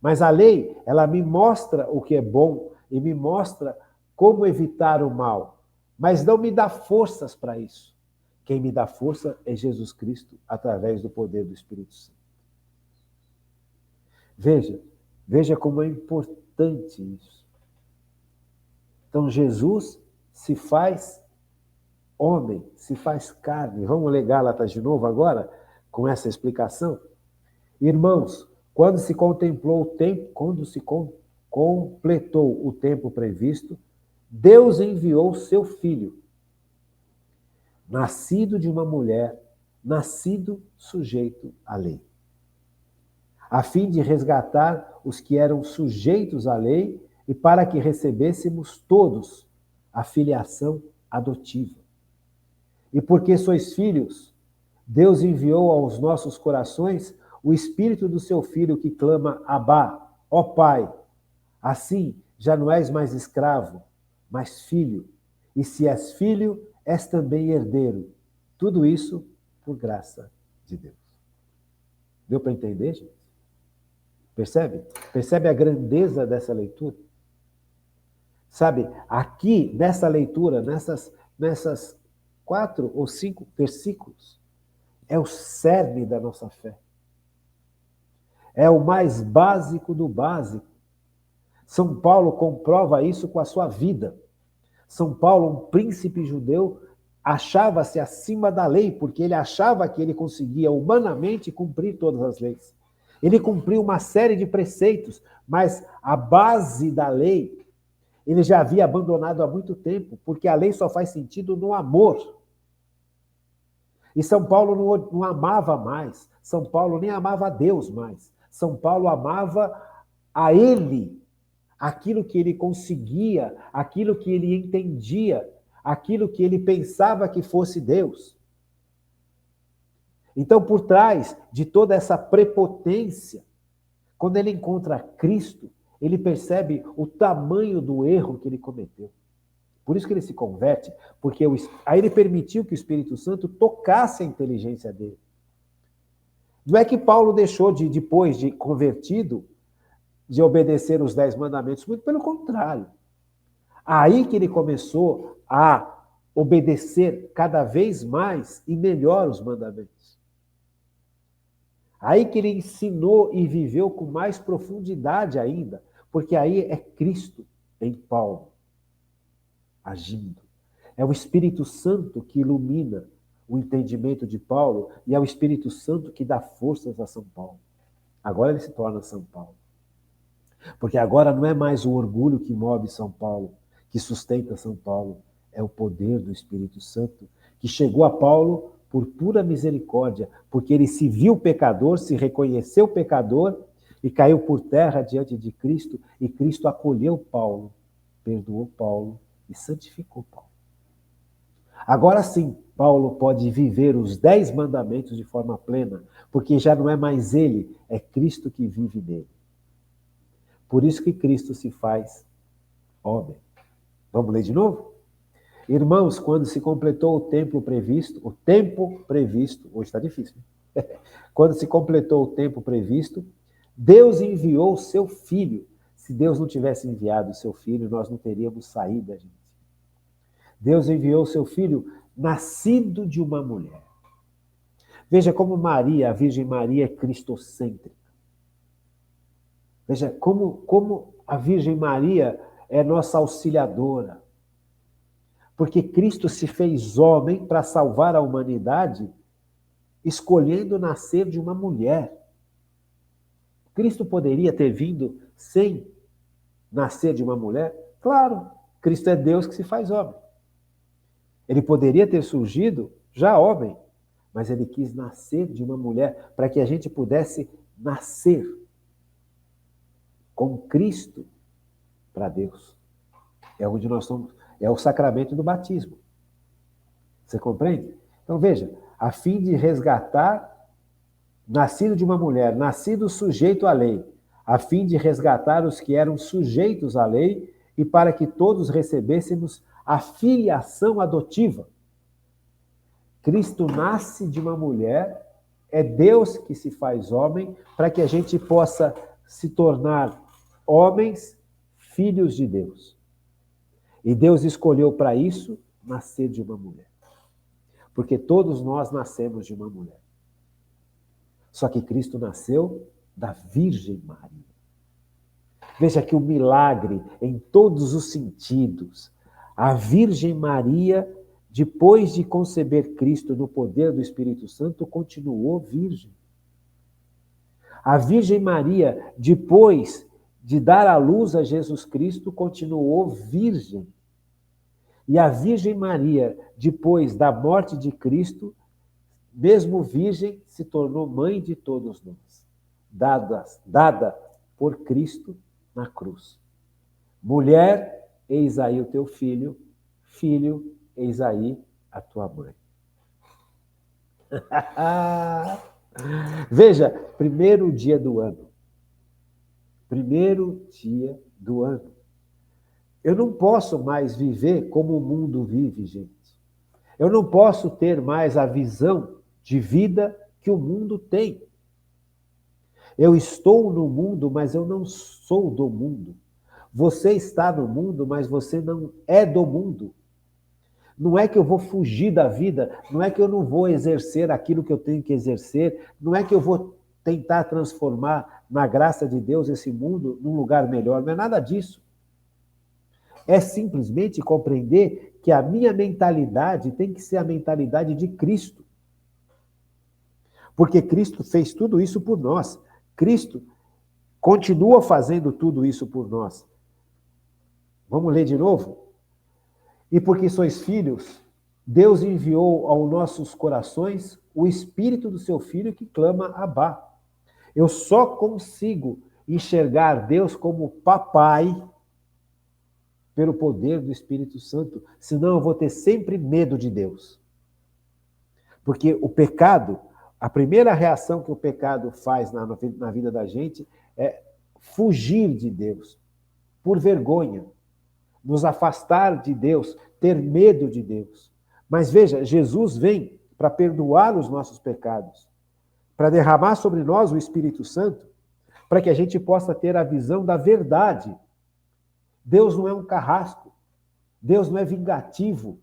mas a lei, ela me mostra o que é bom e me mostra como evitar o mal, mas não me dá forças para isso. Quem me dá força é Jesus Cristo, através do poder do Espírito Santo. Veja como é importante isso. Então, Jesus se faz homem, se faz carne. Vamos ler Gálatas de novo agora, com essa explicação? Irmãos, quando se contemplou o tempo, quando se completou o tempo previsto, Deus enviou seu Filho, nascido de uma mulher, nascido sujeito à lei, a fim de resgatar os que eram sujeitos à lei e para que recebêssemos todos a filiação adotiva. E porque sois filhos, Deus enviou aos nossos corações o Espírito do seu Filho que clama, Abá, ó Pai. Assim, já não és mais escravo, mas filho. E se és filho, és também herdeiro. Tudo isso por graça de Deus. Deu para entender, gente? Percebe? Percebe a grandeza dessa leitura? Sabe, aqui, nessa leitura, nessas 4 ou 5 versículos, é o cerne da nossa fé. É o mais básico do básico. São Paulo comprova isso com a sua vida. São Paulo, um príncipe judeu, achava-se acima da lei, porque ele achava que ele conseguia humanamente cumprir todas as leis. Ele cumpriu uma série de preceitos, mas a base da lei ele já havia abandonado há muito tempo, porque a lei só faz sentido no amor. E São Paulo não amava mais. São Paulo nem amava a Deus mais. São Paulo amava a ele, aquilo que ele conseguia, aquilo que ele entendia, aquilo que ele pensava que fosse Deus. Então, por trás de toda essa prepotência, quando ele encontra Cristo, ele percebe o tamanho do erro que ele cometeu. Por isso que ele se converte, porque aí ele permitiu que o Espírito Santo tocasse a inteligência dele. Não é que Paulo deixou depois de convertido, de obedecer os 10 mandamentos, muito pelo contrário. Aí que ele começou a obedecer cada vez mais e melhor os mandamentos. Aí que ele ensinou e viveu com mais profundidade ainda, porque aí é Cristo em Paulo agindo. É o Espírito Santo que ilumina o entendimento de Paulo e é o Espírito Santo que dá forças a São Paulo. Agora ele se torna São Paulo. Porque agora não é mais o orgulho que move São Paulo, que sustenta São Paulo, é o poder do Espírito Santo, que chegou a Paulo por pura misericórdia, porque ele se viu pecador, se reconheceu pecador e caiu por terra diante de Cristo, e Cristo acolheu Paulo, perdoou Paulo e santificou Paulo. Agora sim, Paulo pode viver os 10 mandamentos de forma plena, porque já não é mais ele, é Cristo que vive nele. Por isso que Cristo se faz homem. Vamos ler de novo? Irmãos, quando se completou o tempo previsto, hoje está difícil, né? Quando se completou o tempo previsto, Deus enviou o seu Filho. Se Deus não tivesse enviado o seu Filho, nós não teríamos saída, gente. Deus enviou o seu Filho, nascido de uma mulher. Veja como Maria, a Virgem Maria, é cristocêntrica. Veja como a Virgem Maria é nossa auxiliadora. Porque Cristo se fez homem para salvar a humanidade, escolhendo nascer de uma mulher. Cristo poderia ter vindo sem nascer de uma mulher? Claro, Cristo é Deus que se faz homem. Ele poderia ter surgido já homem, mas ele quis nascer de uma mulher para que a gente pudesse nascer com Cristo para Deus. É onde nós somos, é o sacramento do batismo. Você compreende? Então veja, a fim de resgatar, nascido de uma mulher, nascido sujeito à lei, a fim de resgatar os que eram sujeitos à lei e para que todos recebêssemos a filiação adotiva. Cristo nasce de uma mulher, é Deus que se faz homem para que a gente possa se tornar homens, filhos de Deus. E Deus escolheu para isso nascer de uma mulher. Porque todos nós nascemos de uma mulher. Só que Cristo nasceu da Virgem Maria. Veja que o milagre em todos os sentidos. A Virgem Maria, depois de conceber Cristo no poder do Espírito Santo, continuou virgem. A Virgem Maria, depois de dar à luz a Jesus Cristo, continuou virgem. E a Virgem Maria, depois da morte de Cristo, mesmo virgem, se tornou mãe de todos nós, dada por Cristo na cruz. Mulher, eis aí o teu filho, filho, eis aí a tua mãe. Veja, primeiro dia do ano. Primeiro dia do ano. Eu não posso mais viver como o mundo vive, gente. Eu não posso ter mais a visão de vida que o mundo tem. Eu estou no mundo, mas eu não sou do mundo. Você está no mundo, mas você não é do mundo. Não é que eu vou fugir da vida, não é que eu não vou exercer aquilo que eu tenho que exercer, não é que eu vou tentar transformar na graça de Deus esse mundo num lugar melhor, não é nada disso. É simplesmente compreender que a minha mentalidade tem que ser a mentalidade de Cristo. Porque Cristo fez tudo isso por nós. Cristo continua fazendo tudo isso por nós. Vamos ler de novo? E porque sois filhos, Deus enviou aos nossos corações o Espírito do seu Filho que clama Abá. Eu só consigo enxergar Deus como papai pelo poder do Espírito Santo, senão eu vou ter sempre medo de Deus. Porque o pecado, a primeira reação que o pecado faz na vida da gente é fugir de Deus, por vergonha, nos afastar de Deus, ter medo de Deus. Mas veja, Jesus vem para perdoar os nossos pecados, para derramar sobre nós o Espírito Santo, para que a gente possa ter a visão da verdade. Deus não é um carrasco, Deus não é vingativo,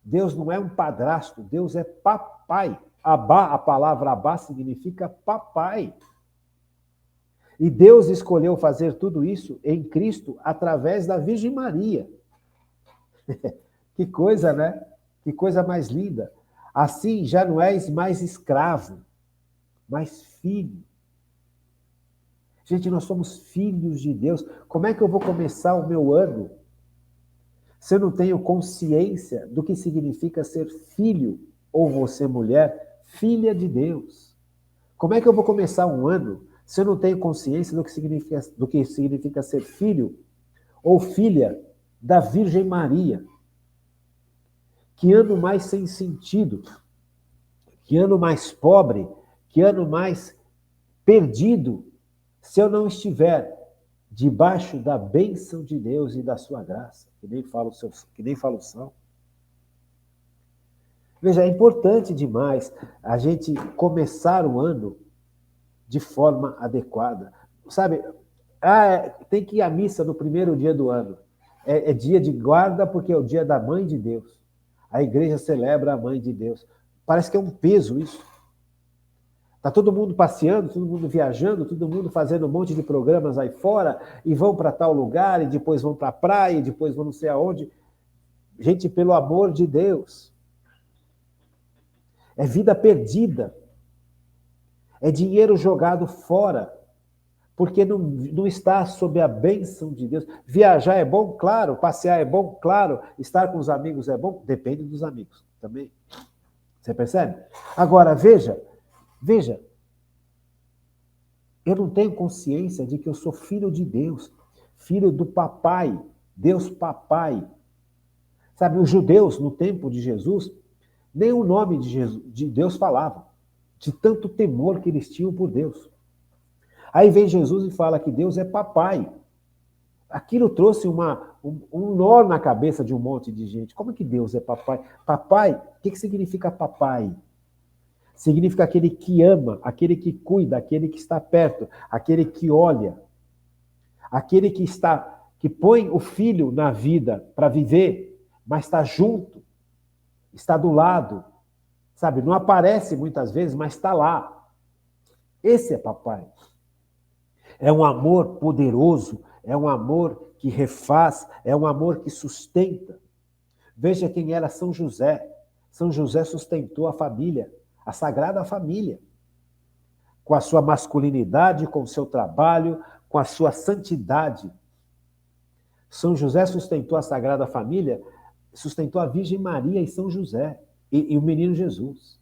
Deus não é um padrasto, Deus é papai. Abá, a palavra Abá significa papai. E Deus escolheu fazer tudo isso em Cristo através da Virgem Maria. Que coisa, né? Que coisa mais linda. Assim já não és mais escravo, mas filho. Gente, nós somos filhos de Deus. Como é que eu vou começar o meu ano se eu não tenho consciência do que significa ser filho, ou você, mulher, filha de Deus? Como é que eu vou começar um ano se eu não tenho consciência do que significa ser filho ou filha da Virgem Maria? Que ano mais sem sentido, que ano mais pobre, que ano mais perdido, se eu não estiver debaixo da bênção de Deus e da sua graça, que nem fala o Salmo. Veja, é importante demais a gente começar o ano de forma adequada. Sabe, tem que ir à missa no primeiro dia do ano. É dia de guarda porque é o dia da Mãe de Deus. A igreja celebra a Mãe de Deus. Parece que é um peso isso. Está todo mundo passeando, todo mundo viajando, todo mundo fazendo um monte de programas aí fora, e vão para tal lugar, e depois vão para a praia, e depois vão não sei aonde. Gente, pelo amor de Deus. É vida perdida. É dinheiro jogado fora. Porque não está sob a bênção de Deus. Viajar é bom? Claro. Passear é bom? Claro. Estar com os amigos é bom? Depende dos amigos também. Você percebe? Agora, veja, eu não tenho consciência de que eu sou filho de Deus, filho do papai, Deus papai. Sabe, os judeus, no tempo de Jesus, nem o nome de Deus falavam, de tanto temor que eles tinham por Deus. Aí vem Jesus e fala que Deus é papai. Aquilo trouxe um nó na cabeça de um monte de gente. Como é que Deus é papai? Papai, o que significa papai? Significa aquele que ama, aquele que cuida, aquele que está perto, aquele que olha, aquele que põe o filho na vida para viver, mas está junto, está do lado, sabe? Não aparece muitas vezes, mas está lá. Esse é papai. É um amor poderoso, é um amor que refaz, é um amor que sustenta. Veja quem era São José. São José sustentou a família, a Sagrada Família, com a sua masculinidade, com o seu trabalho, com a sua santidade. São José sustentou a Sagrada Família, sustentou a Virgem Maria e São José, e o menino Jesus.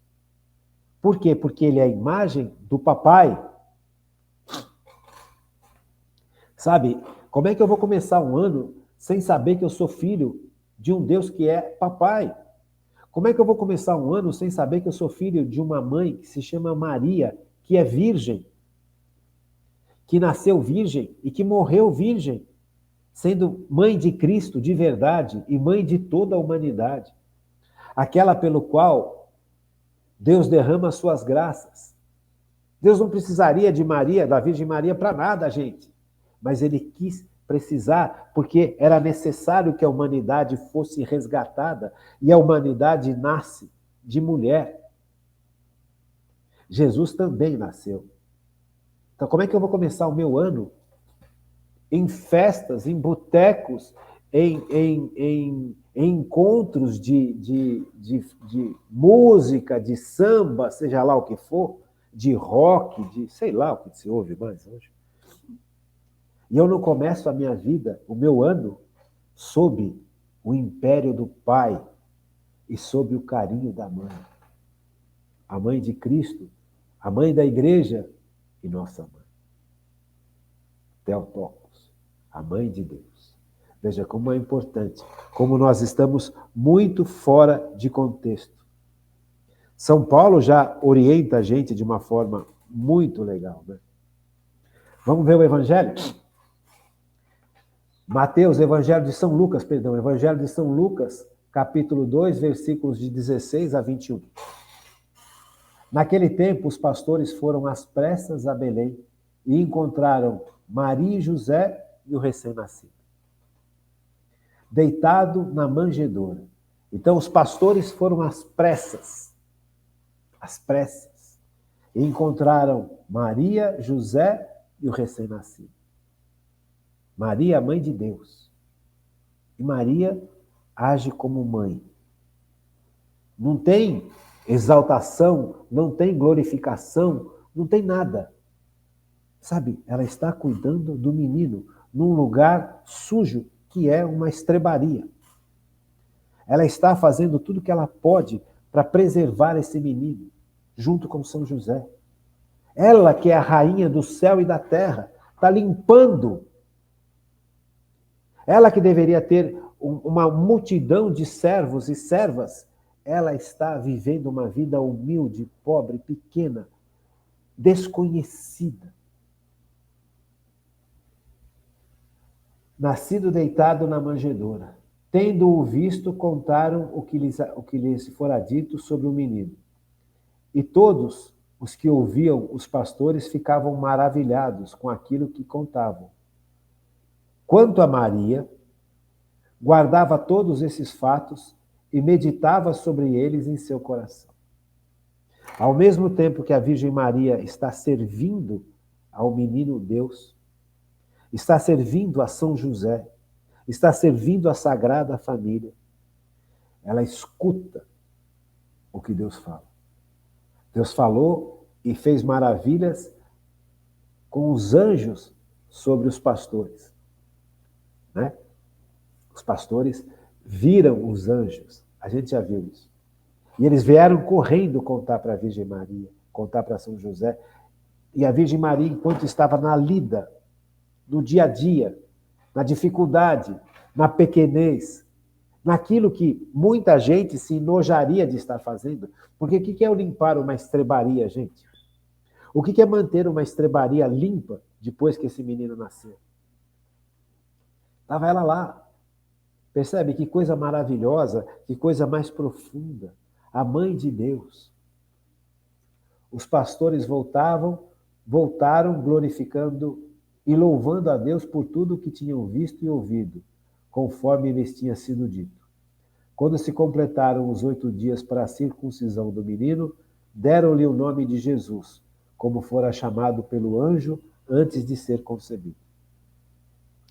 Por quê? Porque ele é a imagem do papai. Sabe, como é que eu vou começar um ano sem saber que eu sou filho de um Deus que é papai? Como é que eu vou começar um ano sem saber que eu sou filho de uma mãe que se chama Maria, que é virgem, que nasceu virgem e que morreu virgem, sendo mãe de Cristo de verdade e mãe de toda a humanidade? Aquela pelo qual Deus derrama as suas graças. Deus não precisaria de Maria, da Virgem Maria, para nada, gente. Mas ele quis precisar, porque era necessário que a humanidade fosse resgatada, e a humanidade nasce de mulher. Jesus também nasceu. Então, como é que eu vou começar o meu ano? Em festas, em botecos, em encontros de música, de samba, seja lá o que for, de rock, de sei lá o que se ouve mais hoje. E eu não começo a minha vida, o meu ano, sob o império do Pai e sob o carinho da Mãe. A Mãe de Cristo, a Mãe da Igreja e nossa Mãe. Theotokos, a Mãe de Deus. Veja como é importante, como nós estamos muito fora de contexto. São Paulo já orienta a gente de uma forma muito legal, né? Vamos ver o Evangelho? Mateus, Evangelho de São Lucas, capítulo 2, versículos de 16 a 21. Naquele tempo, os pastores foram às pressas a Belém e encontraram Maria e José e o recém-nascido, deitado na manjedoura. Então, os pastores foram às pressas, e encontraram Maria, José e o recém-nascido. Maria, a mãe de Deus. E Maria age como mãe. Não tem exaltação, não tem glorificação, não tem nada. Sabe, ela está cuidando do menino num lugar sujo que é uma estrebaria. Ela está fazendo tudo o que ela pode para preservar esse menino, junto com São José. Ela, que é a rainha do céu e da terra, está limpando. Ela que deveria ter uma multidão de servos e servas, ela está vivendo uma vida humilde, pobre, pequena, desconhecida. Nascido deitado na manjedoura. Tendo-o visto, contaram o que lhes fora dito sobre o menino. E todos os que ouviam os pastores ficavam maravilhados com aquilo que contavam. Quanto a Maria, guardava todos esses fatos e meditava sobre eles em seu coração. Ao mesmo tempo que a Virgem Maria está servindo ao menino Deus, está servindo a São José, está servindo a Sagrada Família, ela escuta o que Deus fala. Deus falou e fez maravilhas com os anjos sobre os pastores, né? Os pastores viram os anjos, a gente já viu isso. E eles vieram correndo contar para a Virgem Maria, contar para São José. E a Virgem Maria, enquanto estava na lida, no dia a dia, na dificuldade, na pequenez, naquilo que muita gente se enojaria de estar fazendo. Porque o que é limpar uma estrebaria, gente? O que é manter uma estrebaria limpa depois que esse menino nasceu? Estava ela lá. Percebe que coisa maravilhosa, que coisa mais profunda. A mãe de Deus. Os pastores voltaram glorificando e louvando a Deus por tudo o que tinham visto e ouvido, conforme lhes tinha sido dito. Quando se completaram os 8 dias para a circuncisão do menino, deram-lhe o nome de Jesus, como fora chamado pelo anjo antes de ser concebido.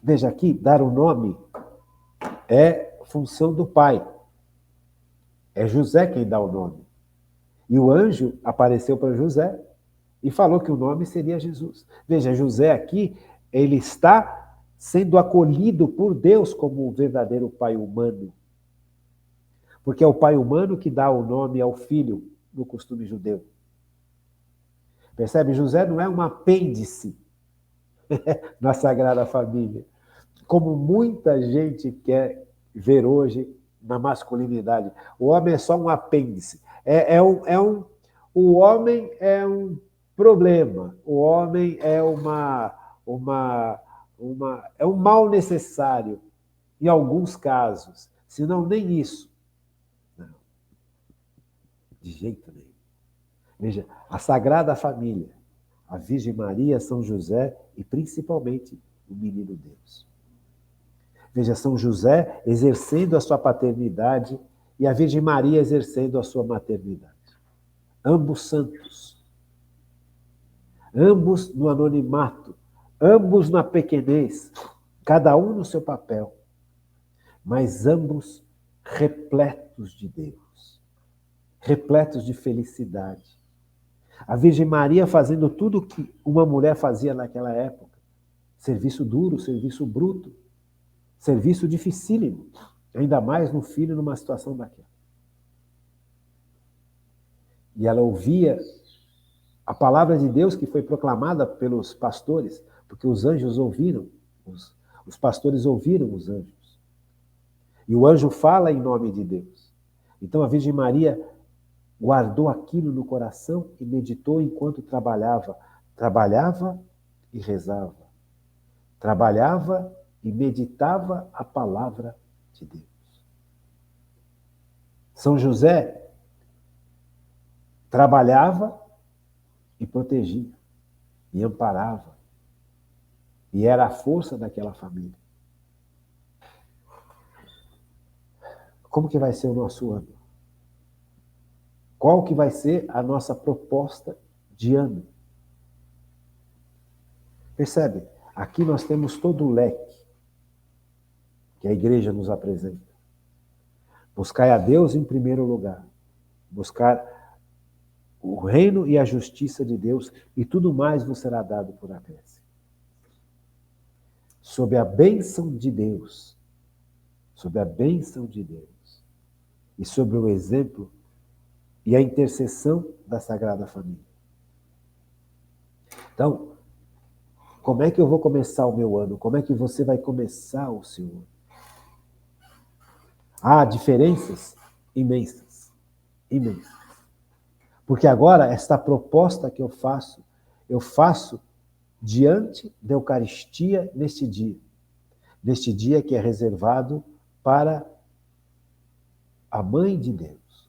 Veja aqui, dar o nome é função do pai. É José quem dá o nome. E o anjo apareceu para José e falou que o nome seria Jesus. Veja, José aqui, ele está sendo acolhido por Deus como o verdadeiro pai humano. Porque é o pai humano que dá o nome ao filho no costume judeu. Percebe? José não é um apêndice na Sagrada Família, como muita gente quer ver hoje na masculinidade. O homem é só um apêndice. O homem é um problema. O homem é é um mal necessário, em alguns casos. Se não, nem isso. Não. De jeito nenhum. Veja, a Sagrada Família, a Virgem Maria, São José e principalmente o Menino Deus. Veja, São José exercendo a sua paternidade e a Virgem Maria exercendo a sua maternidade. Ambos santos. Ambos no anonimato. Ambos na pequenez. Cada um no seu papel. Mas ambos repletos de Deus. Repletos de felicidade. A Virgem Maria fazendo tudo o que uma mulher fazia naquela época. Serviço duro, serviço bruto. Serviço dificílimo, ainda mais no filho numa situação daquela. E ela ouvia a palavra de Deus que foi proclamada pelos pastores, porque os anjos ouviram, os pastores ouviram os anjos. E o anjo fala em nome de Deus. Então a Virgem Maria guardou aquilo no coração e meditou enquanto trabalhava. Trabalhava e rezava. Trabalhava e meditava a palavra de Deus. São José trabalhava e protegia, e amparava, e era a força daquela família. Como que vai ser o nosso ano? Qual que vai ser a nossa proposta de ano? Percebe? Aqui nós temos todo o leque que a igreja nos apresenta. Buscai a Deus em primeiro lugar. Buscar o reino e a justiça de Deus, e tudo mais vos será dado por acréscimo. Sob a bênção de Deus, sob a bênção de Deus, e sobre o exemplo e a intercessão da Sagrada Família. Então, como é que eu vou começar o meu ano? Como é que você vai começar o seu ano? Há diferenças imensas, imensas. Porque agora, esta proposta que eu faço diante da Eucaristia neste dia que é reservado para a Mãe de Deus.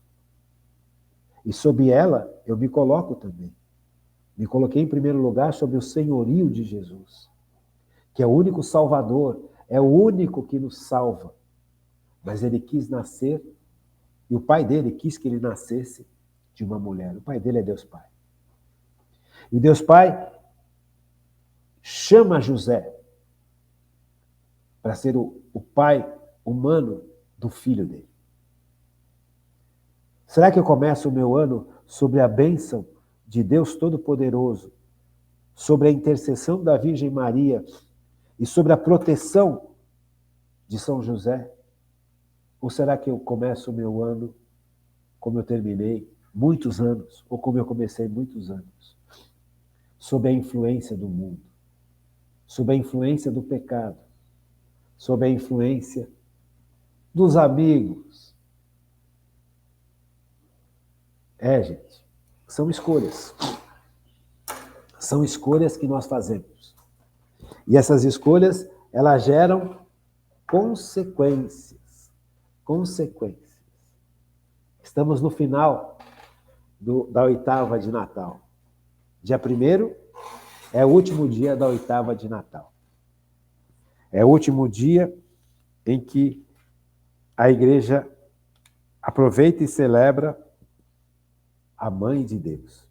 E sob ela, eu me coloco também. Me coloquei em primeiro lugar sobre o senhorio de Jesus, que é o único Salvador, é o único que nos salva. Mas ele quis nascer, e o pai dele quis que ele nascesse de uma mulher. O pai dele é Deus Pai. E Deus Pai chama José para ser o pai humano do filho dele. Será que eu começo o meu ano sobre a bênção de Deus Todo-Poderoso, sobre a intercessão da Virgem Maria e sobre a proteção de São José? Ou será que eu começo o meu ano como eu terminei muitos anos, ou como eu comecei muitos anos, sob a influência do mundo, sob a influência do pecado, sob a influência dos amigos? Gente, são escolhas. São escolhas que nós fazemos. E essas escolhas, elas geram consequências. Consequências. Estamos no final da oitava de Natal. Dia 1º é o último dia da oitava de Natal. É o último dia em que a igreja aproveita e celebra a Mãe de Deus.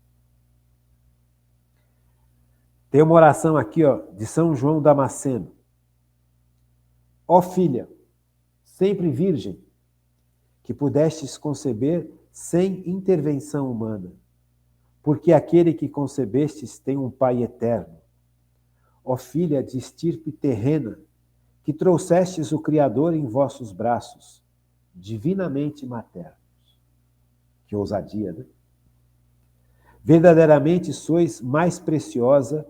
Tem uma oração aqui, de São João Damasceno. Ó filha, sempre virgem, que pudestes conceber sem intervenção humana, porque aquele que concebestes tem um Pai eterno. Ó filha de estirpe terrena, que trouxestes o Criador em vossos braços, divinamente maternos. Que ousadia, né? Verdadeiramente sois mais preciosa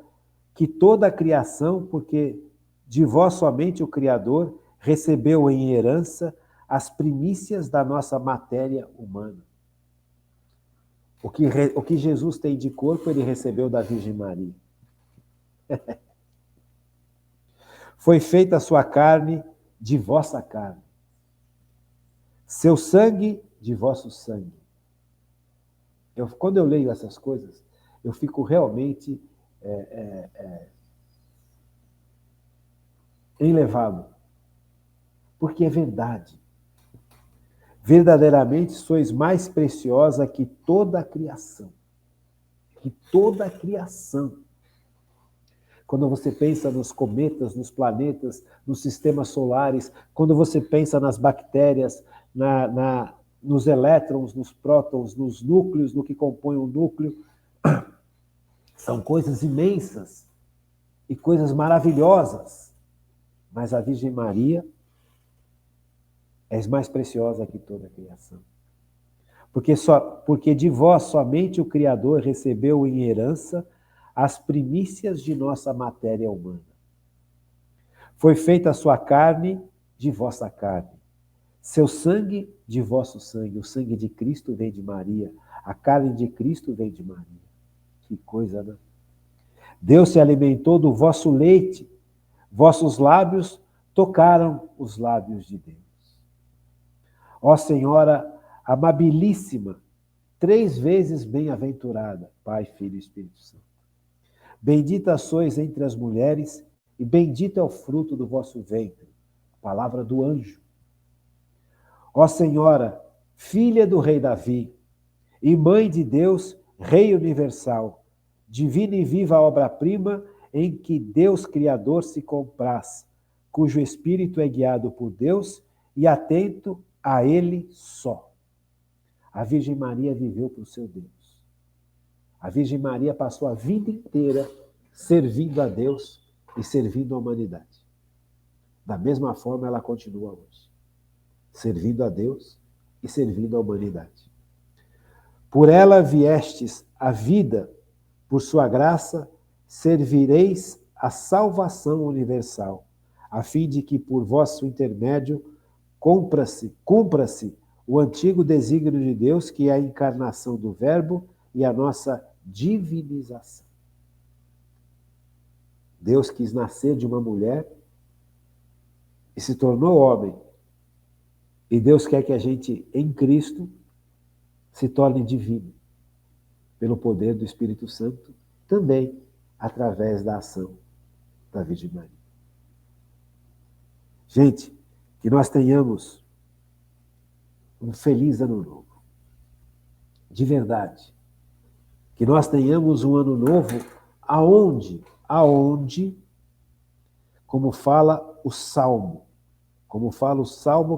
que toda a criação, porque de vós somente o Criador recebeu em herança as primícias da nossa matéria humana. O que Jesus tem de corpo, ele recebeu da Virgem Maria. Foi feita a sua carne de vossa carne, seu sangue de vosso sangue. Quando eu leio essas coisas, eu fico realmente enlevado, porque é verdade. Verdadeiramente sois mais preciosa que toda a criação. Que toda a criação. Quando você pensa nos cometas, nos planetas, nos sistemas solares, quando você pensa nas bactérias, nos elétrons, nos prótons, nos núcleos, no que compõe o núcleo, são coisas imensas e coisas maravilhosas. Mas a Virgem Maria és mais preciosa que toda a criação. Porque de vós somente o Criador recebeu em herança as primícias de nossa matéria humana. Foi feita a sua carne de vossa carne, seu sangue de vosso sangue. O sangue de Cristo vem de Maria, a carne de Cristo vem de Maria. Que coisa, né? Deus se alimentou do vosso leite, vossos lábios tocaram os lábios de Deus. Ó Senhora amabilíssima, 3 vezes bem-aventurada, Pai, Filho e Espírito Santo. Bendita sois entre as mulheres, e bendito é o fruto do vosso ventre. Palavra do anjo. Ó Senhora, filha do rei Davi, e mãe de Deus, Rei universal, divina e viva obra-prima em que Deus Criador se compraz, cujo espírito é guiado por Deus e atento a ele só. A Virgem Maria viveu para o seu Deus. A Virgem Maria passou a vida inteira servindo a Deus e servindo a humanidade. Da mesma forma, ela continua hoje, servindo a Deus e servindo a humanidade. Por ela viestes a vida, por sua graça servireis a salvação universal, a fim de que por vosso intermédio cumpra-se o antigo desígnio de Deus, que é a encarnação do Verbo e a nossa divinização. Deus quis nascer de uma mulher e se tornou homem. E Deus quer que a gente, em Cristo, se torne divino, pelo poder do Espírito Santo, também através da ação da Virgem Maria. Gente, que nós tenhamos um feliz ano novo. De verdade. Que nós tenhamos um ano novo aonde, como fala o Salmo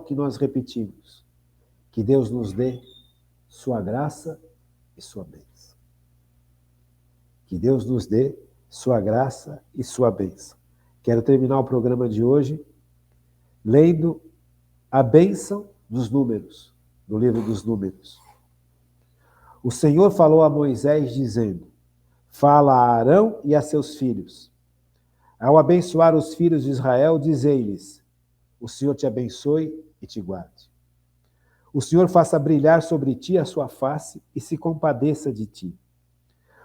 que nós repetimos, que Deus nos dê sua graça e sua bênção. Que Deus nos dê sua graça e sua bênção. Quero terminar o programa de hoje lendo a bênção dos números, do livro dos Números. O Senhor falou a Moisés dizendo: fala a Arão e a seus filhos. Ao abençoar os filhos de Israel, dizei-lhes: o Senhor te abençoe e te guarde. O Senhor faça brilhar sobre ti a sua face e se compadeça de ti.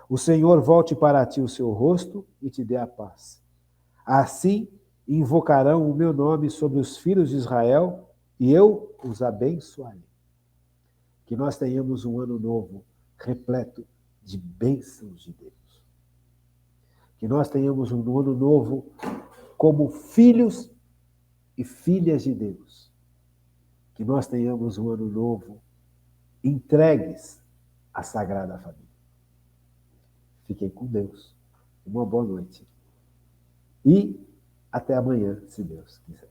O Senhor volte para ti o seu rosto e te dê a paz. Assim invocarão o meu nome sobre os filhos de Israel e eu os abençoarei. Que nós tenhamos um ano novo repleto de bênçãos de Deus. Que nós tenhamos um ano novo como filhos e filhas de Deus. Que nós tenhamos um ano novo entregues à Sagrada Família. Fiquem com Deus. Uma boa noite. E até amanhã, se Deus quiser.